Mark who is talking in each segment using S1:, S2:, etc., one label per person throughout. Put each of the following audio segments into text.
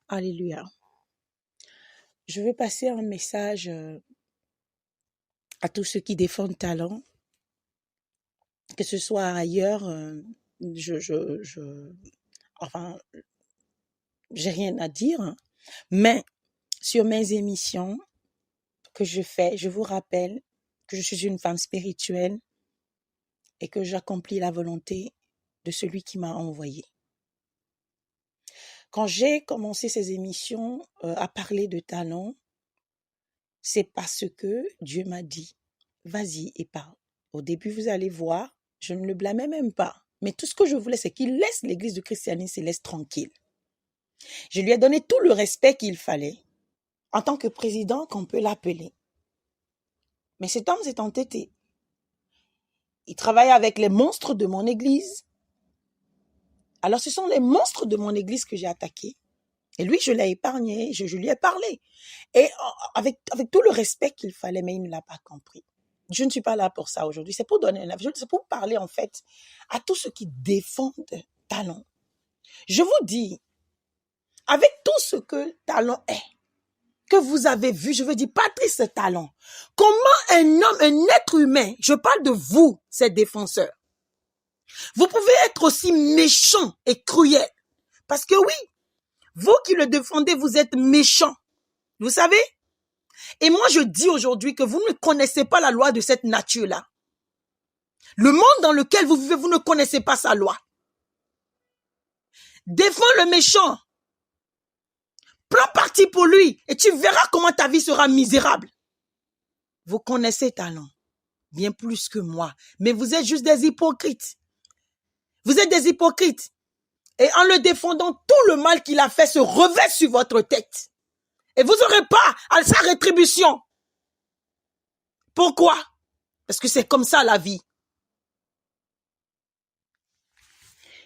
S1: Alléluia. Je veux passer un message à tous ceux qui défendent talent, que ce soit ailleurs. Enfin, j'ai rien à dire, hein. Mais sur mes émissions que je fais, je vous rappelle que je suis une femme spirituelle et que j'accomplis la volonté de celui qui m'a envoyée. Quand j'ai commencé ces émissions à parler de talent, c'est parce que Dieu m'a dit, vas-y et parle. Au début, vous allez voir, je ne le blâmais même pas. Mais tout ce que je voulais, c'est qu'il laisse l'église du christianisme et laisse tranquille. Je lui ai donné tout le respect qu'il fallait, en tant que président qu'on peut l'appeler. Mais cet homme s'est entêté. Il travaille avec les monstres de mon église. Alors ce sont les monstres de mon église que j'ai attaqués. Et lui, je l'ai épargné, je lui ai parlé. Et avec tout le respect qu'il fallait, mais il ne l'a pas compris. Je ne suis pas là pour ça aujourd'hui. C'est pour donner un avis. C'est pour parler, en fait, à tous ceux qui défendent talent. Je vous dis, avec tout ce que talent est, que vous avez vu, je veux dire, Patrice Talon, comment un homme, un être humain, je parle de vous, ces défenseurs, vous pouvez être aussi méchant et cruel. Parce que oui, vous qui le défendez, vous êtes méchant. Vous savez? Et moi, je dis aujourd'hui que vous ne connaissez pas la loi de cette nature-là. Le monde dans lequel vous vivez, vous ne connaissez pas sa loi. Défends le méchant. Prends parti pour lui et tu verras comment ta vie sera misérable. Vous connaissez Talon, bien plus que moi, mais vous êtes juste des hypocrites. Vous êtes des hypocrites. Et en le défendant, tout le mal qu'il a fait se revêt sur votre tête. Et vous n'aurez pas à sa rétribution. Pourquoi? Parce que c'est comme ça la vie.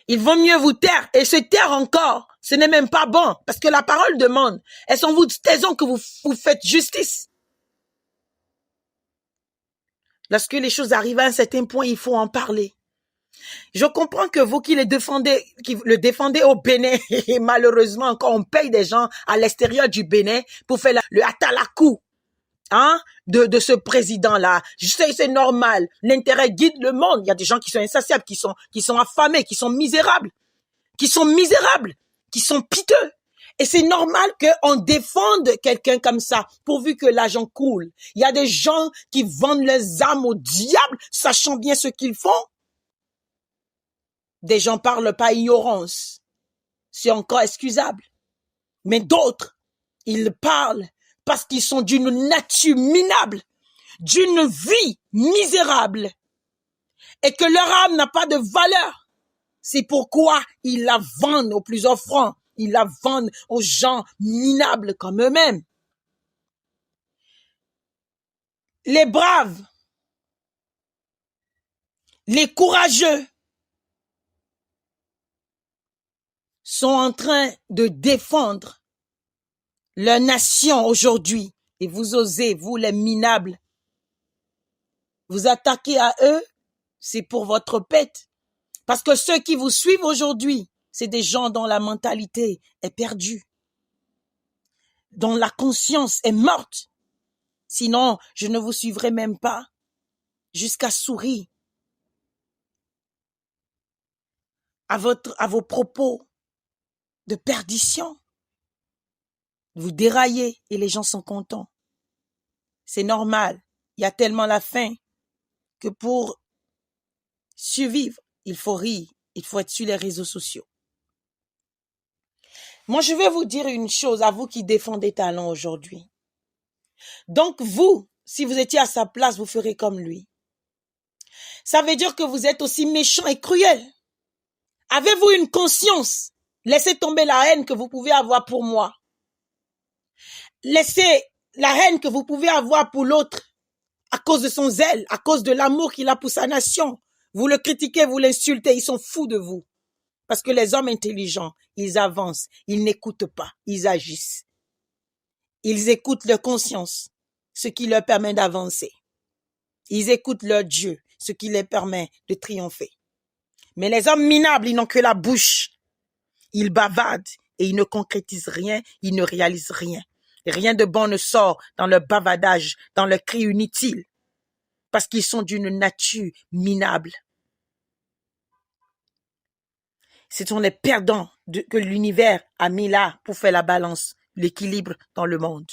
S1: Il vaut mieux vous taire et se taire encore. Ce n'est même pas bon parce que la parole demande. Est-ce en vous taisant que vous faites justice? Lorsque les choses arrivent à un certain point, il faut en parler. Je comprends que vous qui le défendez au Bénin, et malheureusement encore on paye des gens à l'extérieur du Bénin pour faire le atalakou, hein, de ce président-là. Je sais, c'est normal. L'intérêt guide le monde. Il y a des gens qui sont insatiables, qui sont affamés, qui sont misérables, qui sont piteux. Et c'est normal qu'on défende quelqu'un comme ça, pourvu que l'argent coule. Il y a des gens qui vendent leurs âmes au diable, sachant bien ce qu'ils font. Des gens parlent par ignorance. C'est encore excusable. Mais d'autres, ils parlent parce qu'ils sont d'une nature minable, d'une vie misérable, et que leur âme n'a pas de valeur. C'est pourquoi ils la vendent aux plus offrants. Ils la vendent aux gens minables comme eux-mêmes. Les braves, les courageux sont en train de défendre leur nation aujourd'hui. Et vous osez, vous les minables, vous attaquer à eux, c'est pour votre pète. Parce que ceux qui vous suivent aujourd'hui, c'est des gens dont la mentalité est perdue, dont la conscience est morte. Sinon, je ne vous suivrai même pas jusqu'à sourire à vos propos de perdition. Vous déraillez et les gens sont contents. C'est normal. Il y a tellement la faim que pour survivre, il faut rire. Il faut être sur les réseaux sociaux. Moi, je vais vous dire une chose à vous qui défendez Talon aujourd'hui. Donc vous, si vous étiez à sa place, vous ferez comme lui. Ça veut dire que vous êtes aussi méchant et cruel. Avez-vous une conscience? Laissez tomber la haine que vous pouvez avoir pour moi. Laissez la haine que vous pouvez avoir pour l'autre à cause de son zèle, à cause de l'amour qu'il a pour sa nation. Vous le critiquez, vous l'insultez, ils sont fous de vous. Parce que les hommes intelligents, ils avancent, ils n'écoutent pas, ils agissent. Ils écoutent leur conscience, ce qui leur permet d'avancer. Ils écoutent leur Dieu, ce qui leur permet de triompher. Mais les hommes minables, ils n'ont que la bouche. Ils bavardent, et ils ne concrétisent rien, ils ne réalisent rien. Rien de bon ne sort dans leur bavardage, dans leurs cris inutiles, parce qu'ils sont d'une nature minable. Ce sont les perdants que l'univers a mis là pour faire la balance, l'équilibre dans le monde.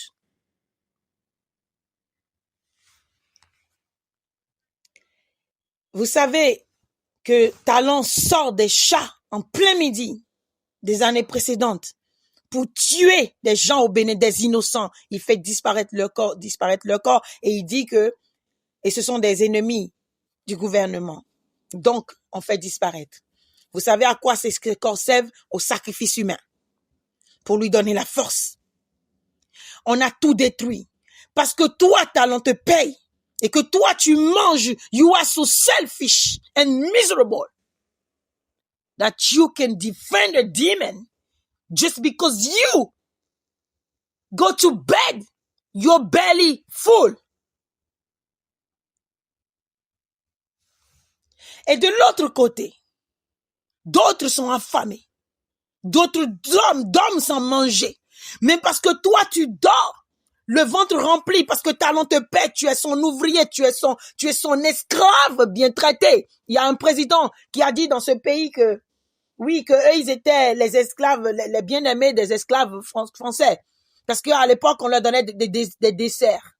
S1: Vous savez que Talon sort des chats en plein midi des années précédentes pour tuer des gens au Bénin, des innocents. Il fait disparaître leur corps, et il dit que, et ce sont des ennemis du gouvernement. Donc, on fait disparaître. Vous savez à quoi ces corps servent? Au sacrifice humain. Pour lui donner la force. On a tout détruit. Parce que toi, Talon te paye. Et que toi, tu manges. You are so selfish and miserable. That you can defend a demon. Just because you go to bed, your belly full. Et de l'autre côté, d'autres sont affamés. D'autres dorment sans manger. Mais parce que toi, tu dors, le ventre rempli, parce que Talon te paie, tu es son ouvrier, tu es son esclave bien traité. Il y a un président qui a dit dans ce pays que, oui, que eux, ils étaient les esclaves, les bien-aimés des esclaves français. Parce qu'à l'époque, on leur donnait des desserts.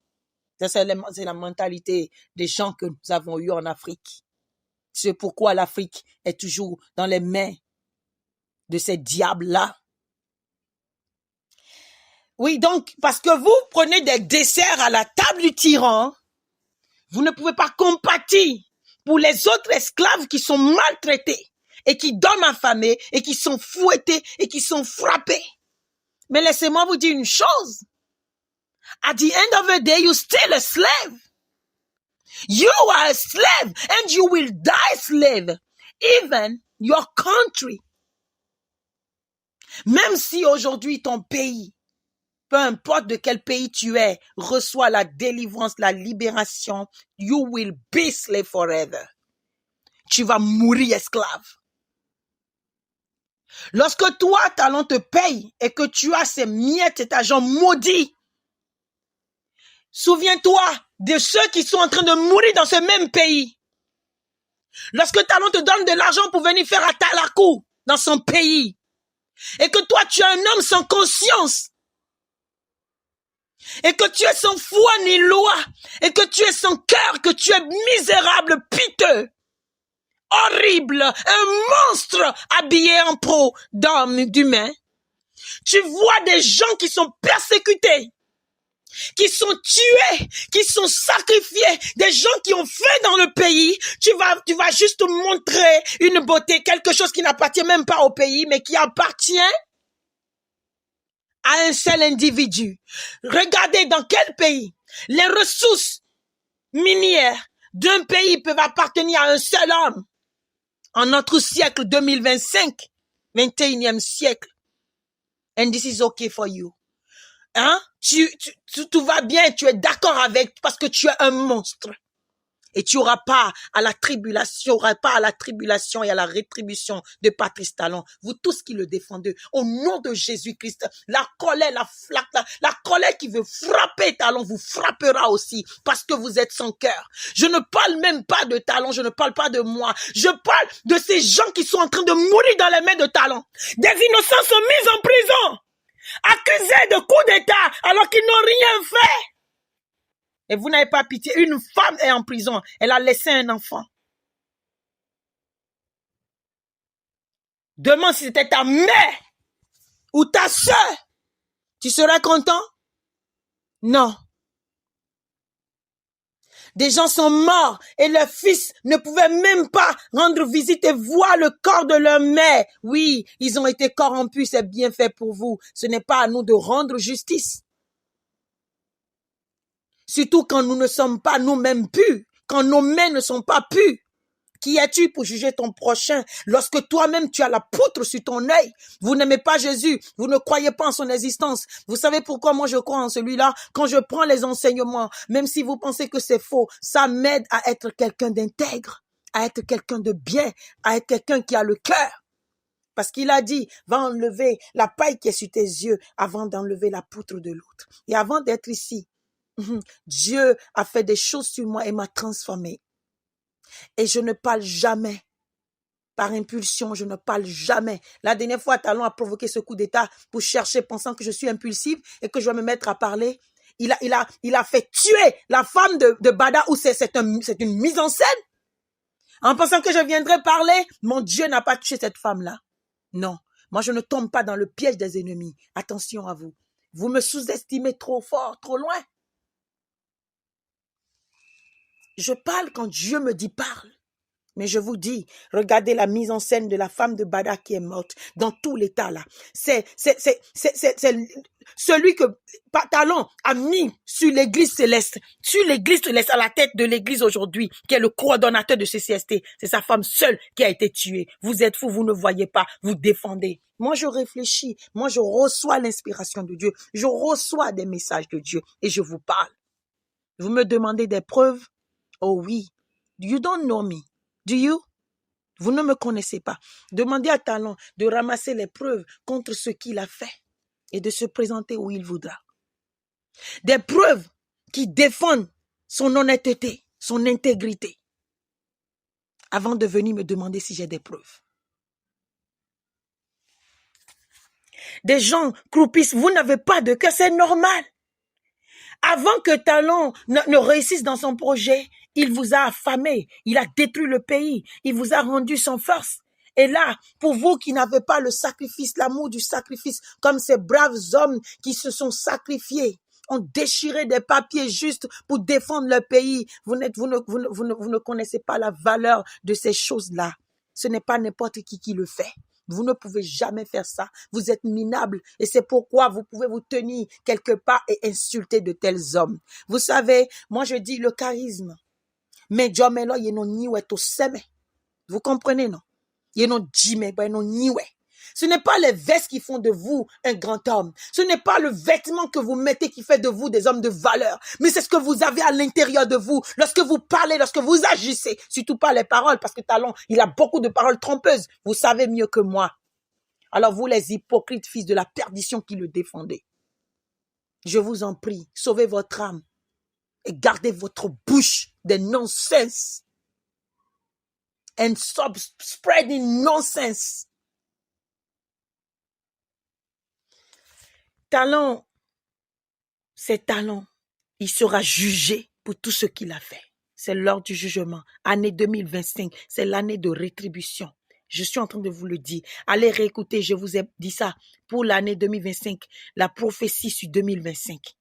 S1: Ça, c'est la mentalité des gens que nous avons eu en Afrique. C'est pourquoi l'Afrique est toujours dans les mains de ces diables-là. Oui, donc, parce que vous prenez des desserts à la table du tyran, vous ne pouvez pas compatir pour les autres esclaves qui sont maltraités et qui dorment affamés et qui sont fouettés et qui sont frappés. Mais laissez-moi vous dire une chose. At the end of the day, you're still a slave. You are a slave and you will die slave. Even your country. Même si aujourd'hui ton pays, peu importe de quel pays tu es, reçoit la délivrance, la libération, you will be slave forever. Tu vas mourir esclave. Lorsque toi, Talon te paye et que tu as ces miettes, cet argent maudit, souviens-toi de ceux qui sont en train de mourir dans ce même pays. Lorsque Talon te donne de l'argent pour venir faire Atalakou dans son pays, et que toi, tu es un homme sans conscience, et que tu es sans foi ni loi, et que tu es sans cœur, que tu es misérable, piteux, horrible, un monstre habillé en peau d'homme, d'humain. Tu vois des gens qui sont persécutés, qui sont tués, qui sont sacrifiés, des gens qui ont fait dans le pays. Tu vas juste montrer une beauté, quelque chose qui n'appartient même pas au pays, mais qui appartient à un seul individu. Regardez dans quel pays les ressources minières d'un pays peuvent appartenir à un seul homme. En notre siècle 2025, 21e siècle. And this is okay for you. Hein? Tout va bien, tu es d'accord avec, parce que tu es un monstre. Et tu n'auras pas à la tribulation, et à la rétribution de Patrice Talon. Vous tous qui le défendez, au nom de Jésus-Christ, la colère qui veut frapper Talon vous frappera aussi, parce que vous êtes sans cœur. Je ne parle même pas de Talon, je ne parle pas de moi. Je parle de ces gens qui sont en train de mourir dans les mains de Talon. Des innocents sont mis en prison, accusés de coup d'État, alors qu'ils n'ont rien fait. Et vous n'avez pas pitié. Une femme est en prison. Elle a laissé un enfant. Demande si c'était ta mère ou ta soeur. Tu serais content? Non. Des gens sont morts et leurs fils ne pouvaient même pas rendre visite et voir le corps de leur mère. Oui, ils ont été corrompus, c'est bien fait pour vous. Ce n'est pas à nous de rendre justice. Surtout quand nous ne sommes pas nous-mêmes purs, quand nos mains ne sont pas pures. Qui es-tu pour juger ton prochain lorsque toi-même tu as la poutre sur ton œil? Vous n'aimez pas Jésus, vous ne croyez pas en son existence. Vous savez pourquoi moi je crois en celui-là? Quand je prends les enseignements, même si vous pensez que c'est faux, ça m'aide à être quelqu'un d'intègre, à être quelqu'un de bien, à être quelqu'un qui a le cœur. Parce qu'il a dit, va enlever la paille qui est sur tes yeux avant d'enlever la poutre de l'autre. Et avant d'être ici, Dieu a fait des choses sur moi et m'a transformé. Et je ne parle jamais par impulsion, je ne parle jamais. La dernière fois, Talon a provoqué ce coup d'état pour chercher, pensant que je suis impulsive et que je vais me mettre à parler. Il a fait tuer la femme de Bada, où c'est une mise en scène. En pensant que je viendrais parler, mon Dieu n'a pas touché cette femme-là. Non, moi je ne tombe pas dans le piège des ennemis. Attention à vous. Vous me sous-estimez trop fort, trop loin. Je parle quand Dieu me dit parle. Mais je vous dis, regardez la mise en scène de la femme de Bada qui est morte dans tout l'état là. C'est celui que Talon a mis sur l'église céleste, à la tête de l'église aujourd'hui, qui est le coordonnateur de CCST. C'est sa femme seule qui a été tuée. Vous êtes fous, vous ne voyez pas, vous défendez. Moi, je réfléchis, moi, je reçois l'inspiration de Dieu, je reçois des messages de Dieu et je vous parle. Vous me demandez des preuves? Oh oui. You don't know me. Do you? Vous ne me connaissez pas. Demandez à Talon de ramasser les preuves contre ce qu'il a fait et de se présenter où il voudra. Des preuves qui défendent son honnêteté, son intégrité, avant de venir me demander si j'ai des preuves. Des gens croupissent, vous n'avez pas de cœur, c'est normal. Avant que Talon ne réussisse dans son projet, il vous a affamé, il a détruit le pays, il vous a rendu sans force. Et là, pour vous qui n'avez pas le sacrifice, l'amour du sacrifice, comme ces braves hommes qui se sont sacrifiés, ont déchiré des papiers juste pour défendre leur pays, vous ne connaissez pas la valeur de ces choses-là. Ce n'est pas n'importe qui le fait. Vous ne pouvez jamais faire ça. Vous êtes minable et c'est pourquoi vous pouvez vous tenir quelque part et insulter de tels hommes. Vous savez, moi je dis le charisme. Mais Dieu me lo yeno niwe to seme. Vous comprenez, non? Yeno jime ba yeno niwe. Ce n'est pas les vestes qui font de vous un grand homme. Ce n'est pas le vêtement que vous mettez qui fait de vous des hommes de valeur. Mais c'est ce que vous avez à l'intérieur de vous. Lorsque vous parlez, lorsque vous agissez. Surtout pas les paroles, parce que Talon, il a beaucoup de paroles trompeuses. Vous savez mieux que moi. Alors vous, les hypocrites fils de la perdition qui le défendez. Je vous en prie, sauvez votre âme. Et gardez votre bouche des nonsense. And stop spreading nonsense. Talon, c'est Talon. Il sera jugé pour tout ce qu'il a fait. C'est l'heure du jugement. Année 2025, c'est l'année de rétribution. Je suis en train de vous le dire. Allez réécouter, je vous ai dit ça pour l'année 2025, la prophétie sur 2025.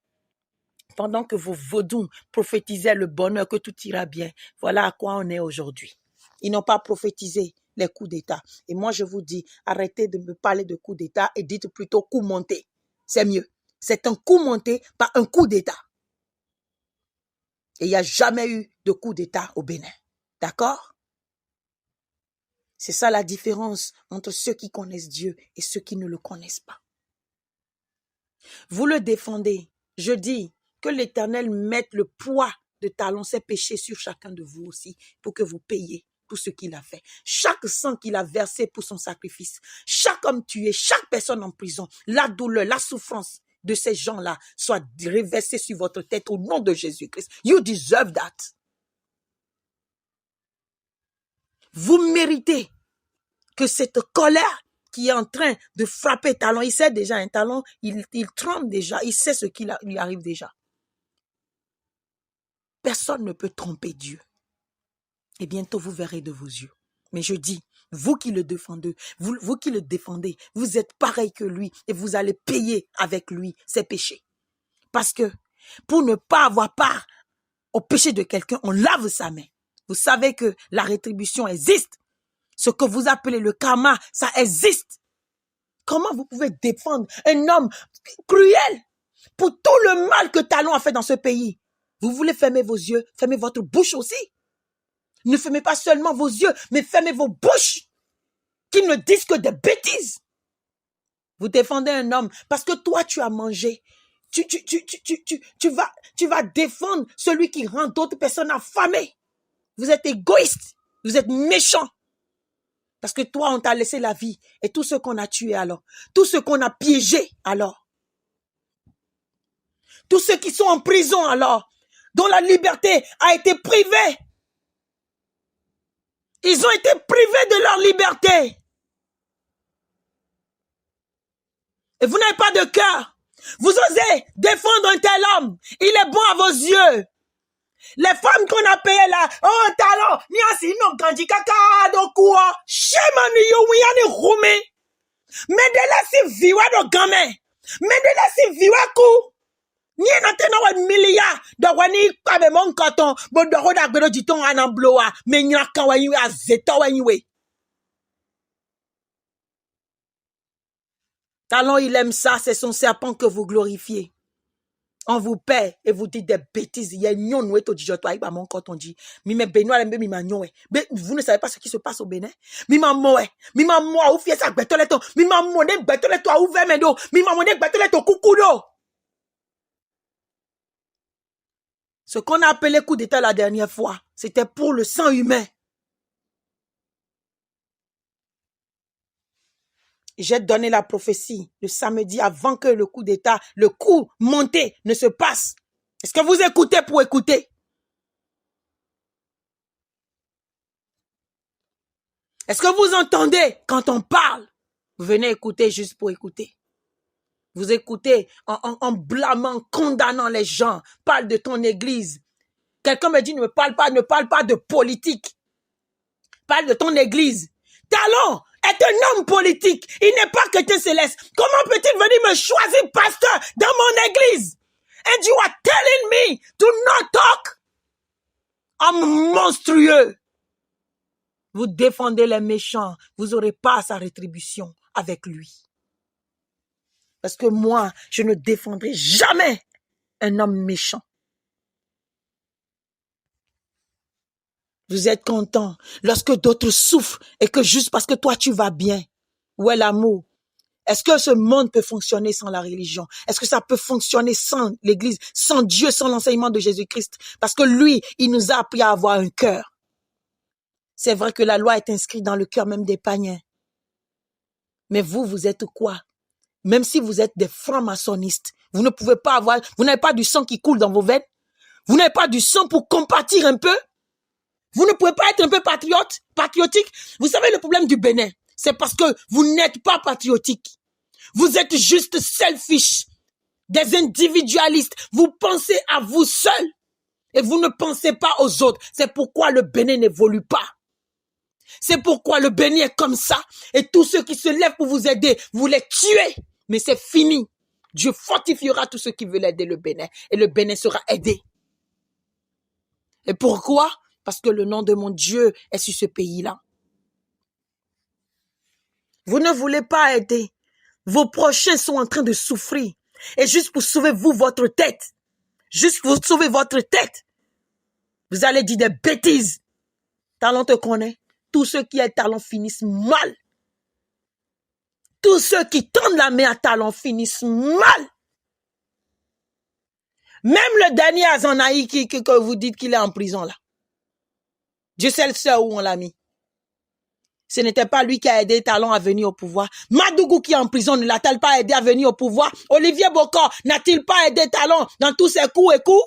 S1: Pendant que vos vaudous prophétisaient le bonheur, que tout ira bien, voilà à quoi on est aujourd'hui. Ils n'ont pas prophétisé les coups d'État. Et moi, je vous dis, arrêtez de me parler de coups d'État et dites plutôt coup monté. C'est mieux. C'est un coup monté, pas un coup d'État. Et il n'y a jamais eu de coup d'État au Bénin. D'accord? C'est ça la différence entre ceux qui connaissent Dieu et ceux qui ne le connaissent pas. Vous le défendez. Je dis que l'Éternel mette le poids de Talon, ses péchés sur chacun de vous aussi, pour que vous payiez tout ce qu'il a fait. Chaque sang qu'il a versé pour son sacrifice, chaque homme tué, chaque personne en prison, la douleur, la souffrance de ces gens-là soit reversée sur votre tête au nom de Jésus-Christ. You deserve that. Vous méritez que cette colère qui est en train de frapper Talon, il sait déjà, un Talon, il tremble déjà, il sait ce qui lui arrive déjà. Personne ne peut tromper Dieu. Et bientôt, vous verrez de vos yeux. Mais je dis, vous qui le défendez, vous qui le défendez, vous êtes pareil que lui et vous allez payer avec lui ses péchés. Parce que pour ne pas avoir part au péché de quelqu'un, on lave sa main. Vous savez que la rétribution existe. Ce que vous appelez le karma, ça existe. Comment vous pouvez défendre un homme cruel pour tout le mal que Talon a fait dans ce pays? Vous voulez fermer vos yeux, fermer votre bouche aussi. Ne fermez pas seulement vos yeux, mais fermez vos bouches qui ne disent que des bêtises. Vous défendez un homme parce que toi, tu as mangé. Tu vas défendre celui qui rend d'autres personnes affamées. Vous êtes égoïste. Vous êtes méchant. Parce que toi, on t'a laissé la vie. Et tous ceux qu'on a tués alors. Tous ceux qu'on a piégés alors. Tous ceux qui sont en prison alors. Dont la liberté a été privée. Ils ont été privés de leur liberté. Et vous n'avez pas de cœur. Vous osez défendre un tel homme. Il est bon à vos yeux. Les femmes qu'on a payées là, oh talent, ni asi no ganji kaka do kuo, shema ni yo wiya ni rume. Medela si viwa do game. Medela si viwa ku. Ni enante na wa milia do wani kwabe mon koton, bo do roda gbedo jiton anan blowa, me nyaka wa yiwe azeta wa yiwe. Talent, il aime ça, c'est son serpent que vous glorifiez. On vous paie et vous dites des bêtises. Il y a une noué to dit toi ba mon quand on dit mi me benoît le mi ma nyoé. Vous ne savez pas ce qui se passe au Bénin. Mi ma moé ou fier ça betole to. Mi ma moné betole to ouvert mendo. Mi ma moné betole to kukudo. Ce qu'on a appelé coup d'état la dernière fois, c'était pour le sang humain. J'ai donné la prophétie le samedi avant que le coup d'état, le coup monté ne se passe. Est-ce que vous écoutez pour écouter? Est-ce que vous entendez quand on parle? Vous venez écouter juste pour écouter. Vous écoutez en blâmant, condamnant les gens. Parle de ton église. Quelqu'un me dit ne parle pas de politique. Parle de ton église. Talent est un homme politique. Il n'est pas chrétien céleste. Comment peut-il venir me choisir pasteur dans mon église? And you are telling me to not talk? Homme monstrueux. Vous défendez les méchants. Vous n'aurez pas sa rétribution avec lui. Parce que moi, je ne défendrai jamais un homme méchant. Vous êtes content lorsque d'autres souffrent et que juste parce que toi tu vas bien. Où est l'amour? Est-ce que ce monde peut fonctionner sans la religion? Est-ce que ça peut fonctionner sans l'église, sans Dieu, sans l'enseignement de Jésus-Christ? Parce que lui, il nous a appris à avoir un cœur. C'est vrai que la loi est inscrite dans le cœur même des païens. Mais vous êtes quoi? Même si vous êtes des francs-maçonnistes, vous ne pouvez pas avoir, vous n'avez pas du sang qui coule dans vos veines. Vous n'avez pas du sang pour compatir un peu. Vous ne pouvez pas être un peu patriotique. Vous savez le problème du Bénin, c'est parce que vous n'êtes pas patriotique. Vous êtes juste selfish, des individualistes. Vous pensez à vous seul et vous ne pensez pas aux autres. C'est pourquoi le Bénin n'évolue pas. C'est pourquoi le Bénin est comme ça. Et tous ceux qui se lèvent pour vous aider, vous les tuez. Mais c'est fini. Dieu fortifiera tous ceux qui veulent aider le Bénin. Et le Bénin sera aidé. Et pourquoi? Parce que le nom de mon Dieu est sur ce pays-là. Vous ne voulez pas aider. Vos prochains sont en train de souffrir. Et juste pour sauver vous, votre tête. Juste pour sauver votre tête. Vous allez dire des bêtises. Talent te connaît. Tous ceux qui ont talent finissent mal. Tous ceux qui tendent la main à talent finissent mal. Même le dernier Azanaï que vous dites qu'il est en prison là. Dieu sait le seul où on l'a mis. Ce n'était pas lui qui a aidé Talon à venir au pouvoir. Madougou qui est en prison ne l'a-t-il pas aidé à venir au pouvoir? Olivier Bokor n'a-t-il pas aidé Talon dans tous ses coups et coups?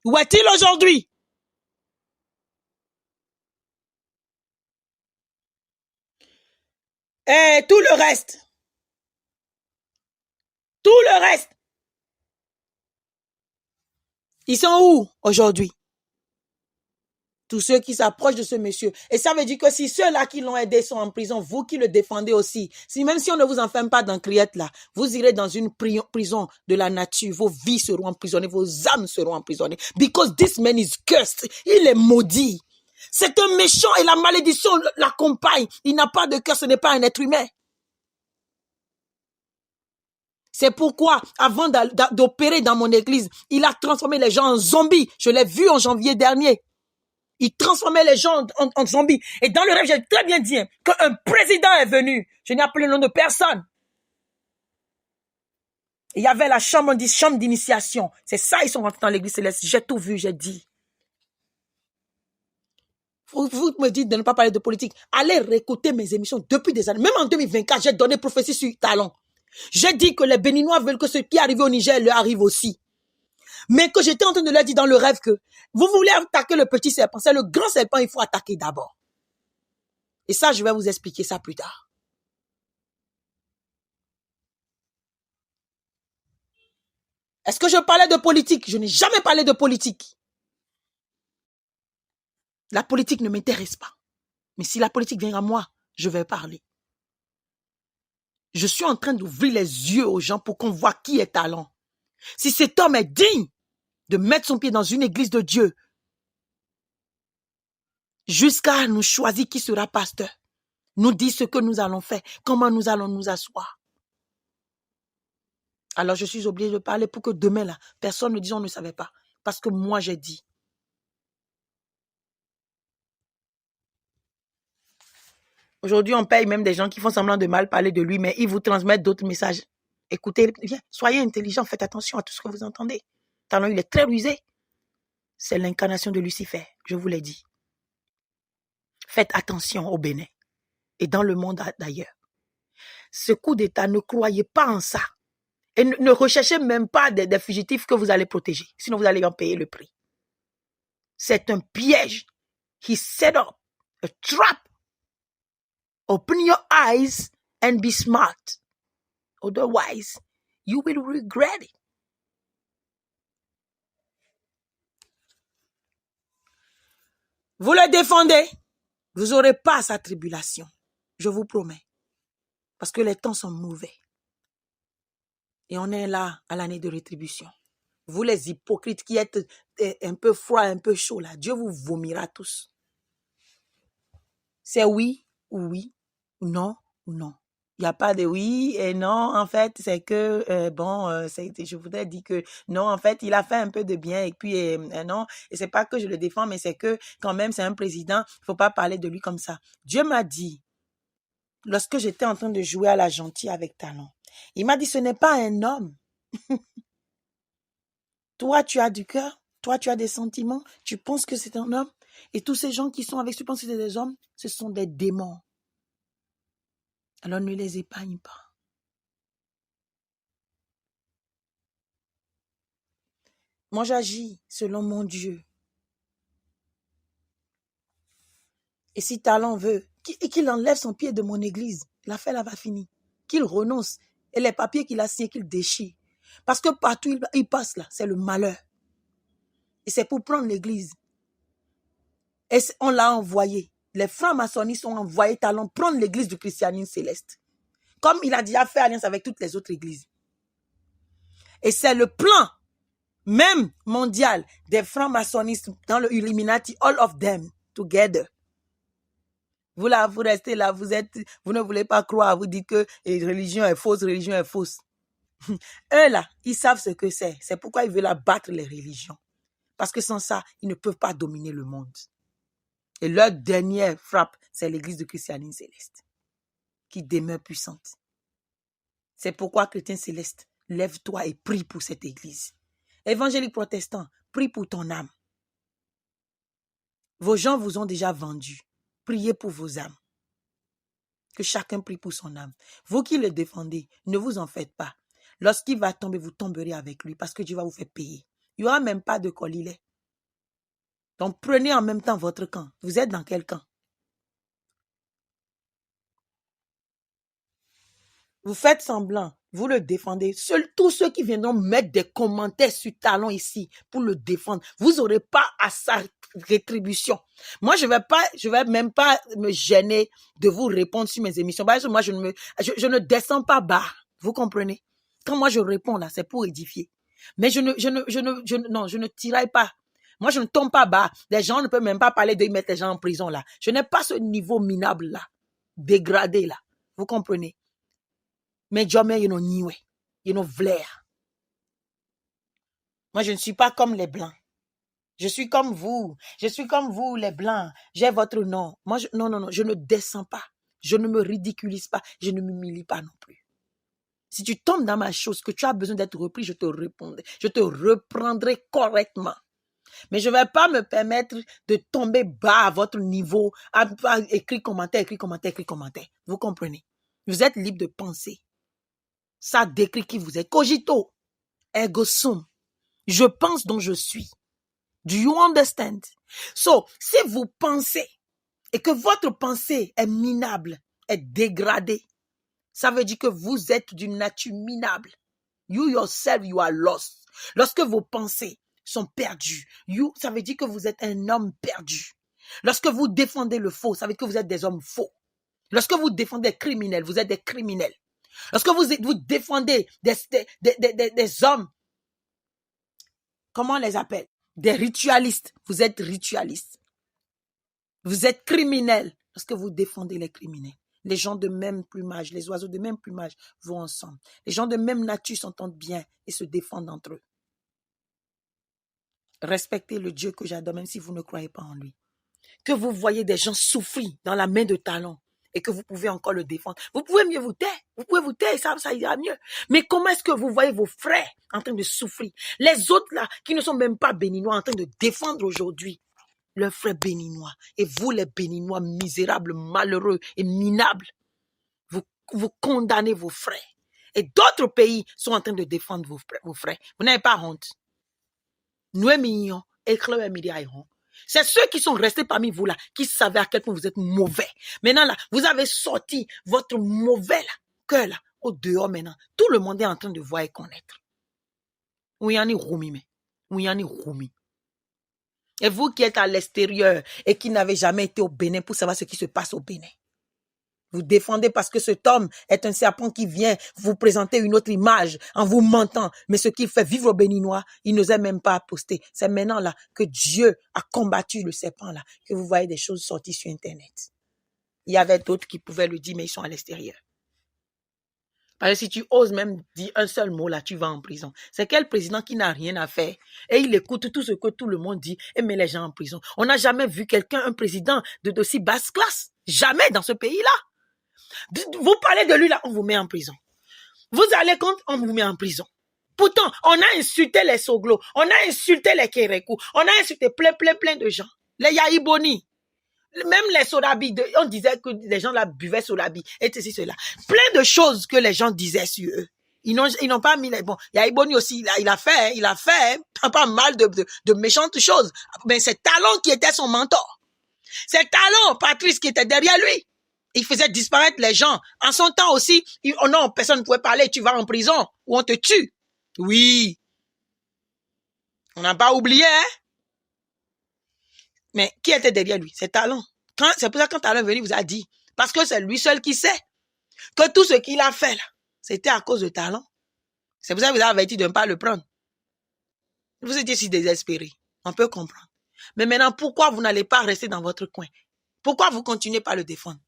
S1: Où est-il aujourd'hui? Et tout le reste. Tout le reste. Ils sont où aujourd'hui? Tous ceux qui s'approchent de ce monsieur. Et ça veut dire que si ceux-là qui l'ont aidé sont en prison, vous qui le défendez aussi, si même si on ne vous enferme pas dans Criette là, vous irez dans une prison de la nature, vos vies seront emprisonnées, vos âmes seront emprisonnées. Because this man is cursed. Il est maudit. C'est un méchant et la malédiction l'accompagne. Il n'a pas de cœur, ce n'est pas un être humain. C'est pourquoi, avant d'opérer dans mon église, il a transformé les gens en zombies. Je l'ai vu en janvier dernier. Il transformait les gens en zombies. Et dans le rêve, j'ai très bien dit qu'un président est venu. Je n'ai appelé le nom de personne. Et il y avait la chambre d'initiation. C'est ça, ils sont rentrés dans l'église céleste. J'ai tout vu, j'ai dit. Vous me dites de ne pas parler de politique. Allez réécouter mes émissions depuis des années. Même en 2024, j'ai donné prophétie sur Talon. J'ai dit que les Béninois veulent que ce qui est arrivé au Niger leur arrive aussi. Mais que j'étais en train de leur dire dans le rêve que vous voulez attaquer le petit serpent. C'est le grand serpent il faut attaquer d'abord. Et ça, je vais vous expliquer ça plus tard. Est-ce que je parlais de politique? Je n'ai jamais parlé de politique. La politique ne m'intéresse pas. Mais si la politique vient à moi, je vais parler. Je suis en train d'ouvrir les yeux aux gens pour qu'on voit qui est Talon. Si cet homme est digne de mettre son pied dans une église de Dieu, jusqu'à nous choisir qui sera pasteur, nous dire ce que nous allons faire, comment nous allons nous asseoir. Alors je suis obligée de parler pour que demain, là, personne ne dise on ne savait pas. Parce que moi, j'ai dit. Aujourd'hui, on paye même des gens qui font semblant de mal parler de lui, mais ils vous transmettent d'autres messages. Écoutez, bien, soyez intelligents, faites attention à tout ce que vous entendez. Talon, il est très rusé. C'est l'incarnation de Lucifer, je vous l'ai dit. Faites attention au Bénin et dans le monde d'ailleurs. Ce coup d'État, ne croyez pas en ça. Et ne recherchez même pas des fugitifs que vous allez protéger. Sinon, vous allez en payer le prix. C'est un piège. He set up a trap. Open your eyes and be smart. Otherwise, you will regret it. Vous le défendez. Vous n'aurez pas sa tribulation. Je vous promets. Parce que les temps sont mauvais. Et on est là à l'année de rétribution. Vous les hypocrites qui êtes un peu froid, un peu chaud là, Dieu vous vomira tous. C'est oui ou oui, ou non ou non. Il n'y a pas de oui et non, en fait, c'est que, je voudrais dire que non, en fait, il a fait un peu de bien et puis non, et c'est pas que je le défends, mais c'est que quand même, c'est un président, il ne faut pas parler de lui comme ça. Dieu m'a dit, lorsque j'étais en train de jouer à la gentille avec Talon, il m'a dit, ce n'est pas un homme. Toi, tu as du cœur, toi, tu as des sentiments, tu penses que c'est un homme, et tous ces gens qui sont avec, tu penses que c'est des hommes, ce sont des démons. Alors ne les épargne pas. Moi, j'agis selon mon Dieu. Et si Talon veut, qu'il enlève son pied de mon église, l'affaire là va finir. Qu'il renonce. Et les papiers qu'il a signés, qu'il déchire. Parce que partout il passe là, c'est le malheur. Et c'est pour prendre l'église. Et on l'a envoyé. Les francs-maçonnistes ont envoyé Talon prendre l'église du christianisme céleste. Comme il a déjà fait alliance avec toutes les autres églises. Et c'est le plan même mondial des francs-maçonnistes dans le Illuminati, all of them together. Vous là, vous restez là, vous ne voulez pas croire, vous dites que religion est fausse, religion est fausse. Eux là, ils savent ce que c'est. C'est pourquoi ils veulent abattre les religions. Parce que sans ça, ils ne peuvent pas dominer le monde. Et leur dernière frappe, c'est l'église du christianisme céleste, qui demeure puissante. C'est pourquoi, chrétien céleste, lève-toi et prie pour cette église. Évangélique protestant, prie pour ton âme. Vos gens vous ont déjà vendu. Priez pour vos âmes. Que chacun prie pour son âme. Vous qui le défendez, ne vous en faites pas. Lorsqu'il va tomber, vous tomberez avec lui parce que Dieu va vous faire payer. Il n'y aura même pas de colilet. Donc prenez en même temps votre camp. Vous êtes dans quel camp? Vous faites semblant, vous le défendez. Seuls tous ceux qui viendront mettre des commentaires sur Talon ici pour le défendre, vous n'aurez pas à sa rétribution. Moi, je vais même pas me gêner de vous répondre sur mes émissions. Parce que moi, je ne descends pas bas. Vous comprenez? Quand moi je réponds là, c'est pour édifier. Mais je ne tiraille pas. Moi, je ne tombe pas bas. Les gens ne peuvent même pas parler de mettre les gens en prison là. Je n'ai pas ce niveau minable là, dégradé là. Vous comprenez? Mais jamais ils n'ont nié, ils n'ont vlair. Moi, je ne suis pas comme les blancs. Je suis comme vous. Je suis comme vous, les blancs. J'ai votre nom. Moi, non, je ne descends pas. Je ne me ridiculise pas. Je ne m'humilie pas non plus. Si tu tombes dans ma chose, que tu as besoin d'être repris, je te répondrai. Je te reprendrai correctement. Mais je ne vais pas me permettre de tomber bas à votre niveau, à écrire commentaire. Vous comprenez? Vous êtes libre de penser. Ça décrit qui vous êtes. Cogito, ergo sum. Je pense dont je suis. Do you understand? So, si vous pensez et que votre pensée est minable, est dégradée, ça veut dire que vous êtes d'une nature minable. You yourself, you are lost. Lorsque vos pensées sont perdues, ça veut dire que vous êtes un homme perdu. Lorsque vous défendez le faux, ça veut dire que vous êtes des hommes faux. Lorsque vous défendez des criminels, vous êtes des criminels. Lorsque vous défendez des hommes, comment on les appelle? Des ritualistes, vous êtes ritualistes. Vous êtes criminels lorsque vous défendez les criminels. Les gens de même plumage, les oiseaux de même plumage vont ensemble. Les gens de même nature s'entendent bien et se défendent entre eux. Respectez le Dieu que j'adore, même si vous ne croyez pas en lui. Que vous voyez des gens souffrir dans la main de talent et que vous pouvez encore le défendre. Vous pouvez mieux vous taire. Vous pouvez vous taire, ça ira mieux. Mais comment est-ce que vous voyez vos frères en train de souffrir? Les autres là, qui ne sont même pas béninois, en train de défendre aujourd'hui leurs frères béninois. Et vous, les béninois misérables, malheureux et minables, vous condamnez vos frères. Et d'autres pays sont en train de défendre vos frères. Vous n'avez pas honte. Nous aimons éclairer médiaillons. C'est ceux qui sont restés parmi vous là, qui savaient à quel point vous êtes mauvais. Maintenant là, vous avez sorti votre mauvais cœur là, au dehors maintenant. Tout le monde est en train de voir et connaître. Oui, on est roumi, mais. Oui, on est roumi. Et vous qui êtes à l'extérieur et qui n'avez jamais été au Bénin pour savoir ce qui se passe au Bénin. Vous défendez parce que cet homme est un serpent qui vient vous présenter une autre image en vous mentant. Mais ce qu'il fait vivre au Béninois, il n'osait même pas poster. C'est maintenant là que Dieu a combattu le serpent là, que vous voyez des choses sorties sur Internet. Il y avait d'autres qui pouvaient le dire, mais ils sont à l'extérieur. Parce que si tu oses même dire un seul mot là, tu vas en prison. C'est quel président qui n'a rien à faire et il écoute tout ce que tout le monde dit et met les gens en prison. On n'a jamais vu un président de si basse classe. Jamais dans ce pays-là. Vous parlez de lui là, on vous met en prison. Vous allez contre, on vous met en prison. Pourtant, on a insulté les Soglo, on a insulté les Kérékou, on a insulté plein de gens. Les Yaïboni, même les Sodabi, on disait que les gens là buvaient Sodabi, et ceci, cela. Plein de choses que les gens disaient sur eux. Ils n'ont pas mis les bons. Yaïboni aussi, il a fait pas mal de méchantes choses. Mais c'est Talon qui était son mentor. C'est Talon, Patrice, qui était derrière lui. Il faisait disparaître les gens. En son temps aussi, non, personne ne pouvait parler, tu vas en prison ou on te tue. Oui. On n'a pas oublié, hein? Mais qui était derrière lui? C'est Talon. C'est pour ça que quand Talon est venu, il vous a dit, parce que c'est lui seul qui sait que tout ce qu'il a fait là, c'était à cause de Talon. C'est pour ça que vous avez averti de ne pas le prendre. Vous étiez si désespéré. On peut comprendre. Mais maintenant, pourquoi vous n'allez pas rester dans votre coin? Pourquoi vous continuez pas à le défendre?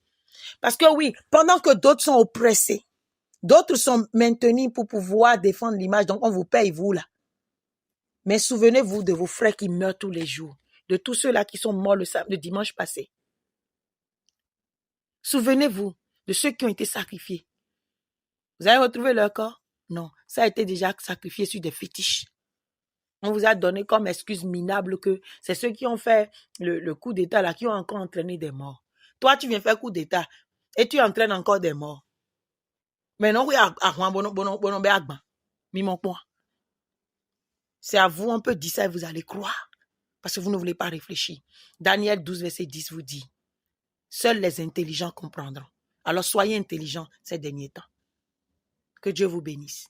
S1: Parce que oui, pendant que d'autres sont oppressés, d'autres sont maintenus pour pouvoir défendre l'image, donc on vous paye, vous là. Mais souvenez-vous de vos frères qui meurent tous les jours, de tous ceux-là qui sont morts le dimanche passé. Souvenez-vous de ceux qui ont été sacrifiés. Vous avez retrouvé leur corps? Non, ça a été déjà sacrifié sur des fétiches. On vous a donné comme excuse minable que c'est ceux qui ont fait le coup d'État là, qui ont encore entraîné des morts. Toi, tu viens faire coup d'État et tu entraînes encore des morts. Mais non, oui, c'est à vous, on peut dire ça et vous allez croire. Parce que vous ne voulez pas réfléchir. Daniel 12, verset 10 vous dit, seuls les intelligents comprendront. Alors soyez intelligents ces derniers temps. Que Dieu vous bénisse.